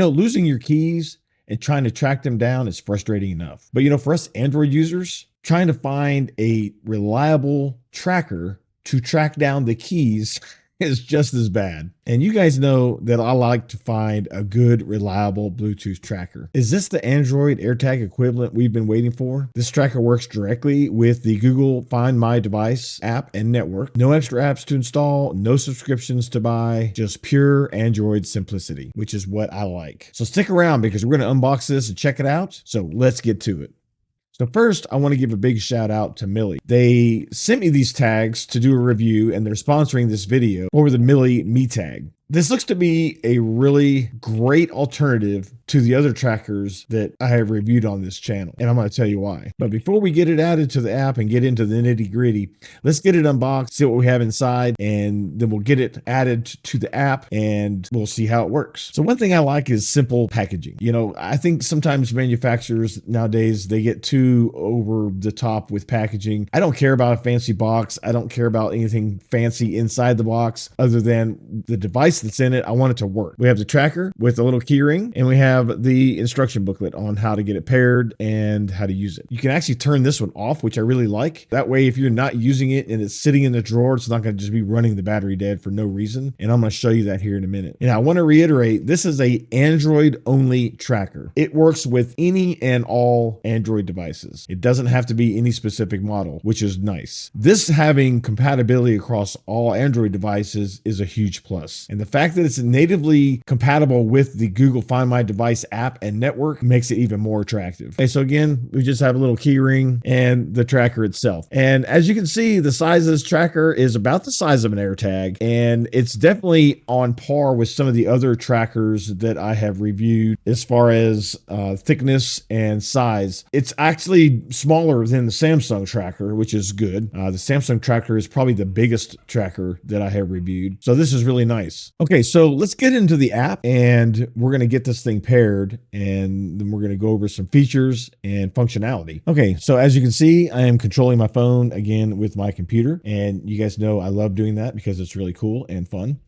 Losing your keys and trying to track them down is frustrating enough. But for us Android users, trying to find a reliable tracker to track down the keys is just as bad. And you guys know that I like to find a good, reliable Bluetooth tracker. Is this the Android AirTag equivalent we've been waiting for? This tracker works directly with the Google Find My Device app and network. No extra apps to install, no subscriptions to buy, just pure Android simplicity, which is what I like. So stick around because we're going to unbox this and check it out. So let's get to it. So first, I want to give a big shout out to Millie. They sent me these tags to do a review, and they're sponsoring this video for the Millie MiTag. This looks to be a really great alternative to the other trackers that I have reviewed on this channel, and I'm going to tell you why. But before we get it added to the app and get into the nitty gritty, let's get it unboxed, see what we have inside, and then we'll get it added to the app and we'll see how it works. So one thing I like is simple packaging. I think sometimes manufacturers nowadays, they get too over the top with packaging. I don't care about a fancy box. I don't care about anything fancy inside the box other than the device that's in it. I want it to work. We have the tracker with a little key ring, and we have the instruction booklet on how to get it paired and how to use it. You can actually turn this one off, which I really like. That way, if you're not using it and it's sitting in the drawer, it's not going to just be running the battery dead for no reason. And I'm going to show you that here in a minute. And I want to reiterate, this is a Android only tracker. It works with any and all Android devices. It doesn't have to be any specific model, which is nice. This having compatibility across all Android devices is a huge plus. And the fact that it's natively compatible with the Google Find My Device app and network makes it even more attractive. Okay, so again, we just have a little key ring and the tracker itself. And as you can see, the size of this tracker is about the size of an AirTag, and it's definitely on par with some of the other trackers that I have reviewed as far as thickness and size. It's actually smaller than the Samsung tracker, which is good. The Samsung tracker is probably the biggest tracker that I have reviewed. So this is really nice. Okay, so let's get into the app and we're going to get this thing paired, and then we're going to go over some features and functionality. Okay, so as you can see, I am controlling my phone again with my computer, and you guys know I love doing that because it's really cool and fun.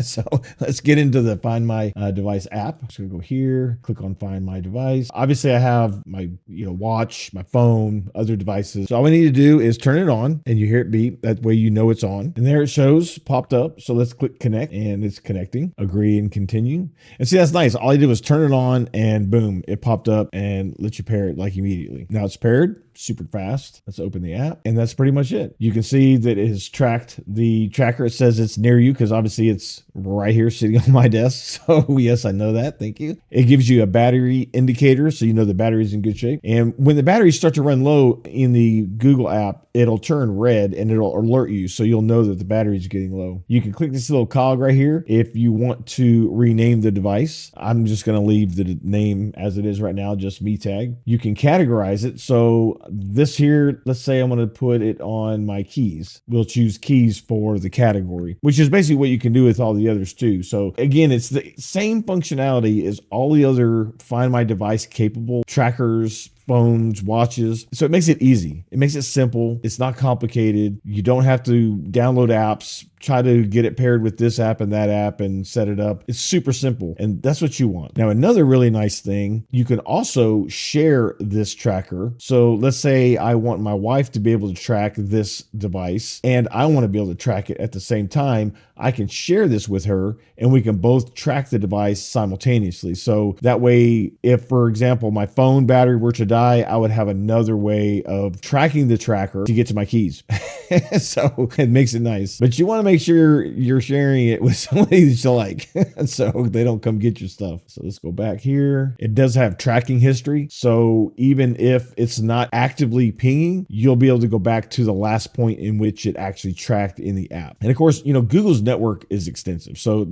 So let's get into the Find My Device app. I'm just going to go here, click on Find My Device. Obviously, I have my watch, my phone, other devices. So all we need to do is turn it on, and you hear it beep. That way you know it's on. And there it shows, popped up. So let's click connect, and it's connecting. Agree and continue. And see, that's nice. All I did was turn it on, and boom, it popped up and let you pair it like immediately. Now it's paired. Super fast. Let's open the app, and that's pretty much it. You can see that it has tracked the tracker. It says it's near you because obviously it's right here sitting on my desk. So yes, I know that. Thank you. It gives you a battery indicator, so you know the battery is in good shape. And when the batteries start to run low in the Google app, it'll turn red and it'll alert you, so you'll know that the battery is getting low. You can click this little cog right here if you want to rename the device. I'm just going to leave the name as it is right now, just MiTag. You can categorize it. So this here, let's say I'm going to put it on my keys. We'll choose keys for the category, which is basically what you can do with all the others too. So again, it's the same functionality as all the other Find My Device capable trackers, phones, watches. So it makes it easy. It makes it simple. It's not complicated. You don't have to download apps, try to get it paired with this app and that app and set it up. It's super simple, and that's what you want. Now, another really nice thing, you can also share this tracker. So let's say I want my wife to be able to track this device, and I want to be able to track it at the same time. I can share this with her, and we can both track the device simultaneously. So that way, if, for example, my phone battery were to die, I would have another way of tracking the tracker to get to my keys. So it makes it nice. But you want to make sure you're sharing it with somebody that you like, so they don't come get your stuff. So let's go back here. It does have tracking history. So even if it's not actively pinging, you'll be able to go back to the last point in which it actually tracked in the app. And of course, Google's network is extensive. So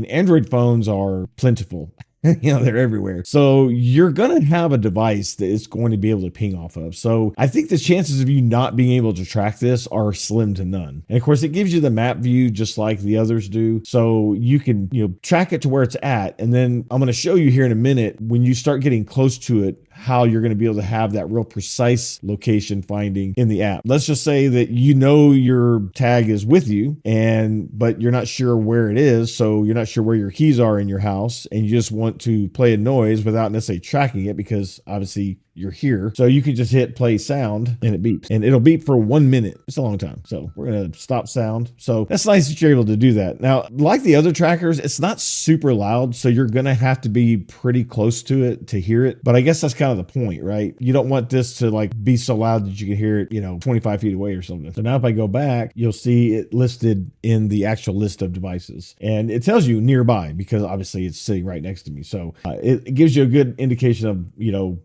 Android phones are plentiful. They're everywhere. So you're going to have a device that it's going to be able to ping off of. So I think the chances of you not being able to track this are slim to none. And of course, it gives you the map view just like the others do. So you can, track it to where it's at. And then I'm going to show you here in a minute, when you start getting close to it, how you're going to be able to have that real precise location finding in the app. Let's just say that your tag is with you, but you're not sure where it is. So you're not sure where your keys are in your house, and you just want want to play a noise without necessarily tracking it, because obviously you're here. So you can just hit play sound and it beeps, and it'll beep for 1 minute. It's a long time. So we're going to stop sound. So that's nice that you're able to do that. Now, like the other trackers, it's not super loud. So you're going to have to be pretty close to it to hear it. But I guess that's kind of the point, right? You don't want this to like be so loud that you can hear it, 25 feet away or something. So now if I go back, you'll see it listed in the actual list of devices, and it tells you nearby because obviously it's sitting right next to me. So it gives you a good indication of,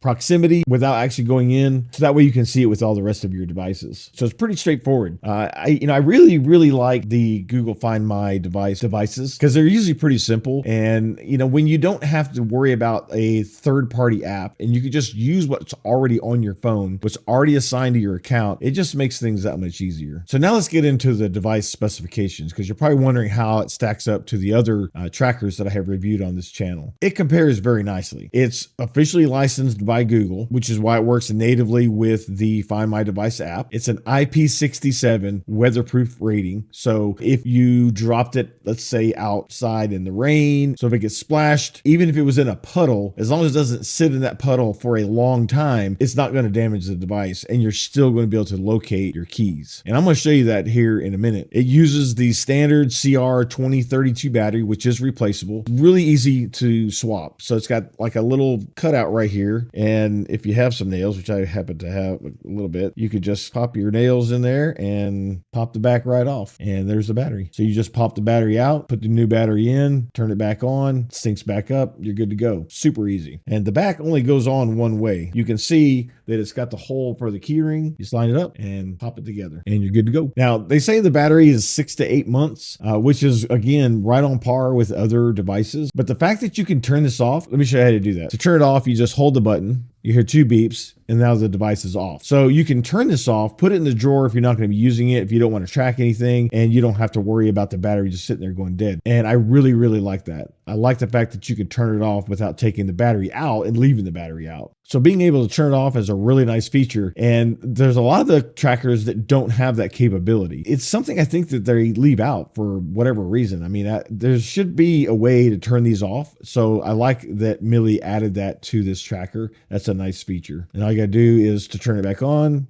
proximity without actually going in. So that way you can see it with all the rest of your devices. So it's pretty straightforward. I really, really like the Google Find My devices because they're usually pretty simple. And, when you don't have to worry about a third-party app and you can just use what's already on your phone, what's already assigned to your account, it just makes things that much easier. So now let's get into the device specifications, because you're probably wondering how it stacks up to the other trackers that I have reviewed on this channel. It compares very nicely. It's officially licensed by Google, which is why it works natively with the Find My Device app. It's an IP67 weatherproof rating. So if you dropped it, let's say outside in the rain, so if it gets splashed, even if it was in a puddle, as long as it doesn't sit in that puddle for a long time, it's not going to damage the device, and you're still going to be able to locate your keys. And I'm going to show you that here in a minute. It uses the standard CR2032 battery, which is replaceable. Really easy to swap. So it's got like a little cutout right here. And if you have some nails, which I happen to have a little bit, you could just pop your nails in there and pop the back right off. And there's the battery. So you just pop the battery out, put the new battery in, turn it back on, syncs back up, you're good to go. Super easy. And the back only goes on one way. You can see that it's got the hole for the key ring. You slide it up and pop it together and you're good to go. Now, they say the battery is 6 to 8 months, which is, again, right on par with other devices. But the fact that you can turn this off, let me show you how to do that. To turn it off, you just hold the button. You hear 2 beeps, and now the device is off. So you can turn this off, put it in the drawer if you're not going to be using it, if you don't want to track anything, and you don't have to worry about the battery just sitting there going dead. And I really, really like that. I like the fact that you can turn it off without taking the battery out and leaving the battery out. So being able to turn it off is a really nice feature. And there's a lot of the trackers that don't have that capability. It's something I think that they leave out for whatever reason. I mean, there should be a way to turn these off. So I like that Millie added that to this tracker. That's a nice feature. And all you got to do is to turn it back on.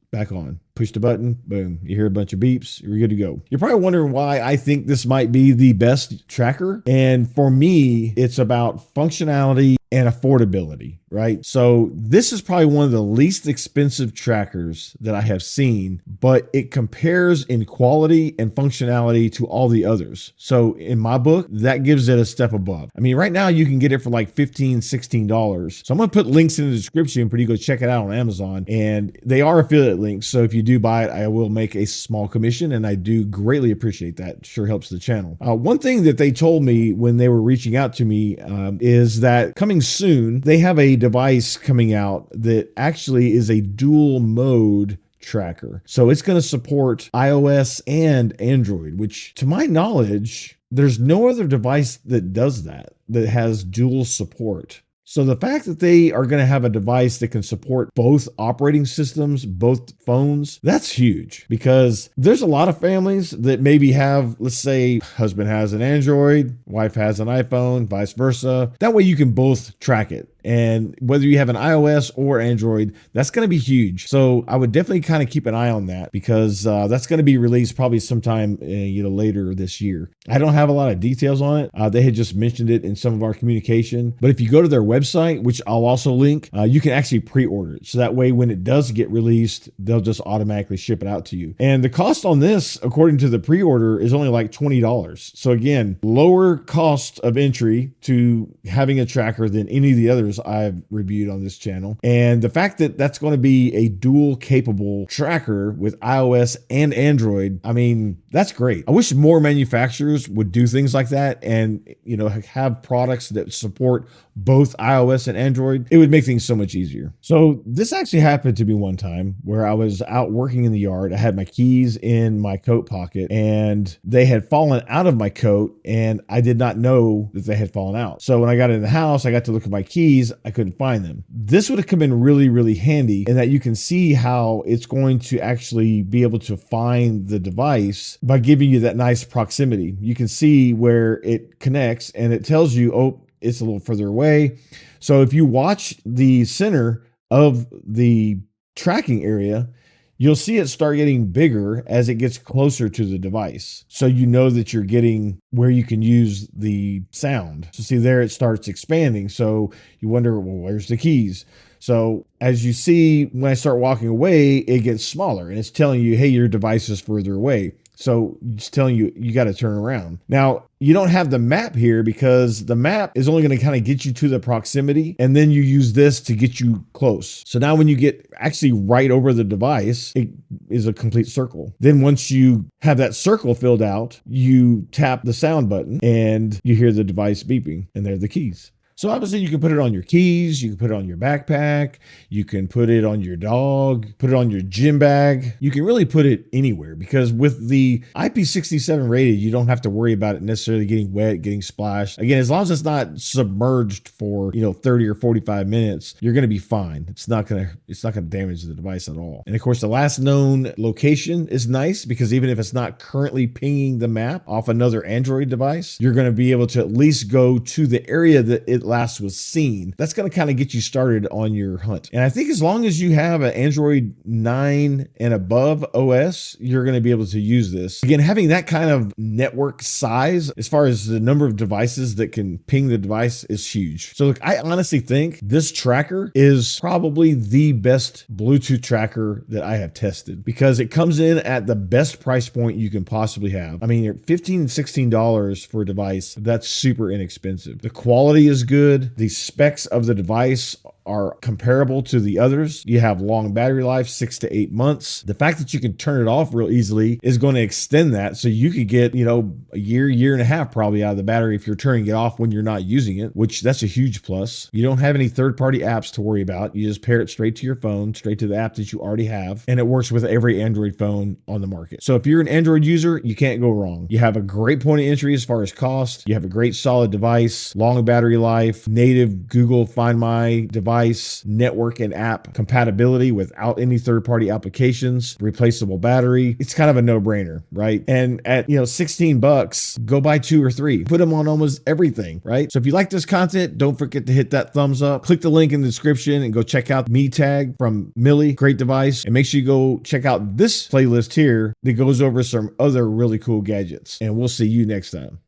Push the button, boom, you hear a bunch of beeps, you're good to go. You're probably wondering why I think this might be the best tracker. And for me, it's about functionality and affordability, right? So this is probably one of the least expensive trackers that I have seen, but it compares in quality and functionality to all the others. So in my book, that gives it a step above. I mean, right now you can get it for like $15, $16. So I'm going to put links in the description for you to go check it out on Amazon. And they are affiliate links. So if you do buy it, I will make a small commission, and I do greatly appreciate that. It sure helps the channel. One thing that they told me when they were reaching out to me is that coming soon, they have a device coming out that actually is a dual mode tracker. So it's going to support iOS and Android, which to my knowledge, there's no other device that does that has dual support. So the fact that they are going to have a device that can support both operating systems, both phones, that's huge, because there's a lot of families that maybe have, let's say, husband has an Android, wife has an iPhone, vice versa. That way you can both track it. And whether you have an iOS or Android, that's going to be huge. So I would definitely kind of keep an eye on that, because that's going to be released probably sometime later this year. I don't have a lot of details on it. They had just mentioned it in some of our communication. But if you go to their website, which I'll also link, you can actually pre-order it. So that way when it does get released, they'll just automatically ship it out to you. And the cost on this, according to the pre-order, is only like $20. So again, lower cost of entry to having a tracker than any of the others I've reviewed on this channel. And the fact that that's going to be a dual capable tracker with iOS and Android, I mean, that's great. I wish more manufacturers would do things like that and, have products that support both iOS and Android. It would make things so much easier. So this actually happened to me one time where I was out working in the yard. I had my keys in my coat pocket and they had fallen out of my coat, and I did not know that they had fallen out. So when I got in the house, I got to look at my keys. I couldn't find them. This would have come in really, really handy in that you can see how it's going to actually be able to find the device by giving you that nice proximity. You can see where it connects and it tells you, oh, it's a little further away. So if you watch the center of the tracking area, you'll see it start getting bigger as it gets closer to the device. So you know that you're getting where you can use the sound. So see there, it starts expanding. So you wonder, well, where's the keys? So as you see, when I start walking away, it gets smaller and it's telling you, hey, your device is further away. So it's telling you, you got to turn around. Now, you don't have the map here because the map is only going to kind of get you to the proximity. And then you use this to get you close. So now when you get actually right over the device, it is a complete circle. Then once you have that circle filled out, you tap the sound button and you hear the device beeping, and there are the keys. So obviously you can put it on your keys, you can put it on your backpack, you can put it on your dog, put it on your gym bag. You can really put it anywhere because with the IP67 rated, you don't have to worry about it necessarily getting wet, getting splashed. Again, as long as it's not submerged for, 30 or 45 minutes, you're going to be fine. It's not going to damage the device at all. And of course, the last known location is nice because even if it's not currently pinging the map off another Android device, you're going to be able to at least go to the area that it last was seen. That's going to kind of get you started on your hunt. And I think as long as you have an Android 9 and above OS, you're going to be able to use this. Again, having that kind of network size, as far as the number of devices that can ping the device, is huge. So look, I honestly think this tracker is probably the best Bluetooth tracker that I have tested because it comes in at the best price point you can possibly have. I mean, you're $15, $16 for a device. That's super inexpensive. The quality is good. The specs of the device are comparable to the others. You have long battery life, 6 to 8 months. The fact that you can turn it off real easily is going to extend that. So you could get, a year and a half probably out of the battery if you're turning it off when you're not using it, which that's a huge plus. You don't have any third-party apps to worry about. You just pair it straight to your phone, straight to the app that you already have, and it works with every Android phone on the market. So if you're an Android user, you can't go wrong. You have a great point of entry as far as cost. You have a great solid device, long battery life, native Google Find My device, network and app compatibility without any third-party applications, replaceable battery. It's kind of a no-brainer, right? And at $16, go buy 2 or 3. Put them on almost everything, right? So if you like this content, don't forget to hit that thumbs up. Click the link in the description and go check out MiTag from Millie. Great device. And make sure you go check out this playlist here that goes over some other really cool gadgets. And we'll see you next time.